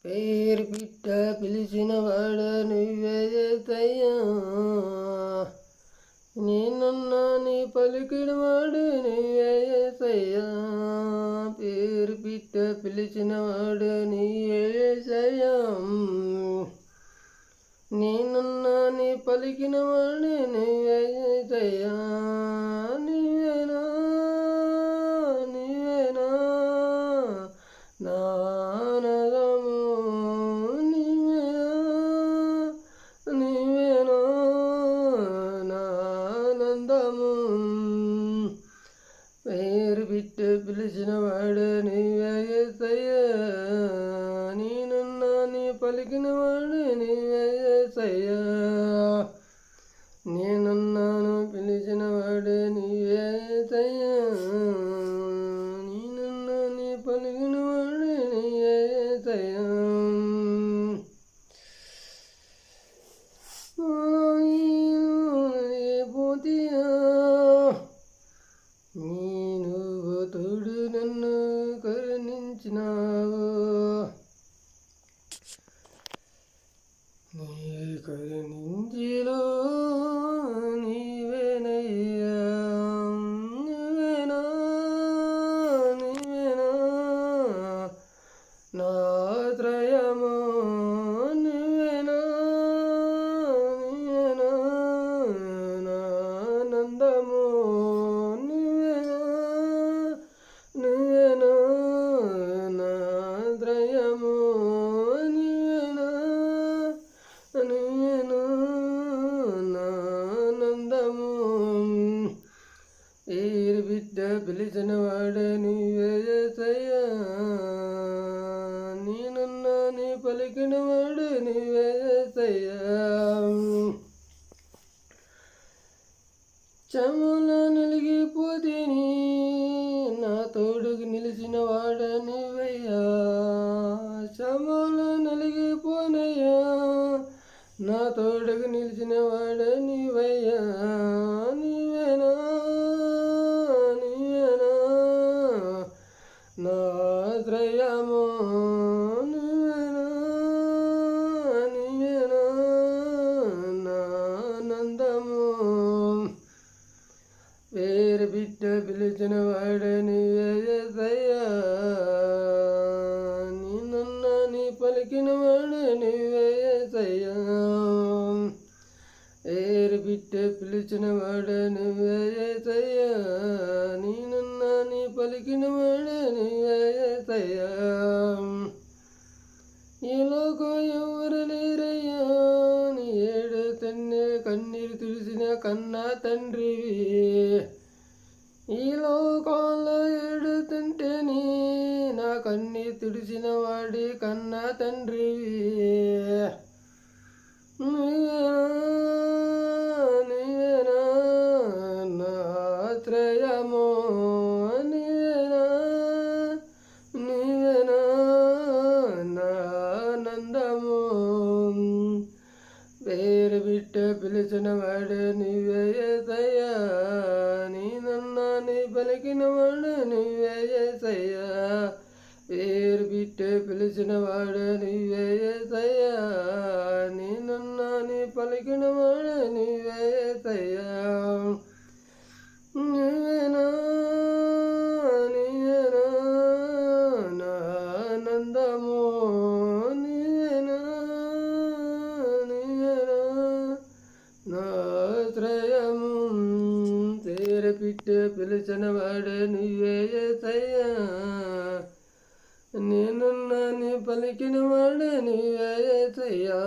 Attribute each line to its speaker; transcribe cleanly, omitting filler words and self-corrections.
Speaker 1: పేరు పిట్ట పిలిచిన వాడ నువ్వే యేసయ్యా, నేనన్నా నీ పలికిన వాడు నువ్వే యేసయ్యా. పేరు పిట్ట పిలిచిన వాడు నీవే యేసయ్యా, నేనన్నా నీ పలికిన వాడు నువ్వే యేసయ్యా. నీవేనా నీవేనా నా ఆనందము, నీవేనా నీవేనా నా ఆనందము. పేరు బిట్టు పిలిచిన వాడు నీవే యేసయ్యా, నేనన్నా నీ పలికిన వాడు నీవే యేసయ్యా. నేనన్నాను పిలిచిన వాడు నీవే యేసయ్యా, నేనన్నా నీ పలికిన వాడు నీవే యేసయ్యా. పోతియా నీవు తోడు నన్ను కరుణించినావు, నీ కరుణించిలో నీవేనయ్యా. నీవేనా నీవేనా నా ఆశ్రయము, నీవేనా నీవేనా నా ఆనందము, నీవేనా నీవేనా నా ఆశ్రయము, నీవేనా నీవేనా నా ఆనందము. పేరు బిడ్డ పిలిచిన వాడు నీవే యేసయ్యా, నేనన్నా నీ పలికిన వాడు నీవే యేసయ్యా. శ్రమలో నలిగిపోతేని నా తోడుకు నిలిచిన వాడు నీవయ్యా. శ్రమలో నలిగిపోనయ్యా నా తోడుకు నిలిచిన వాడు నీవయ్యా. నీవేనా నీవేనా నా ఆశ్రయము, నీవేనా నీవేనా నా ఆనందము. పేరు బిడ్డ పిలిచిన వాడు నీవే యేసయ్యా, నేనన్నా నీ పలికిన వాడు నీవే యేసయ్యా. పేరు బిడ్డ పిలిచిన వాడు నీవే యేసయ్యా, నేనన్నా నీ పలికిన వాడు నీవే యేసయ్యా. ఈ లోకం ఎవరు లేరయ్యా, నీ ఏడు కన్నీరు తుడిసిన కన్నా తండ్రివి. ఈ లోకంలో ఏడుతుంటేని నా కన్నీరు తుడిచిన వాడి కన్నా తండ్రివి. నీవేనా నా ఆశ్రయము, నీవేనా నీవేనా నా ఆనందము. పేరు బిడ్డ పిలిచిన వాడు నీవే యేసయ్యా, నేనన్నా నీ పలికిన వాడు నీవే యేసయ్యా. పేరు బిడ్డ పిలిచిన వాడు నీవే యేసయ్యా, నేనన్నా నీ పలికిన వాడు నీవే యేసయ్యా. నీవేనా నీవేనా నా ఆనందము, నీవేనా నీవేనా నా ఆశ్రయము. పేరు బిడ్డ పిలిచిన వాడు నీవే యేసయ్యా, నేనన్నా నీ పలికిన వాడు నీవే యేసయ్యా.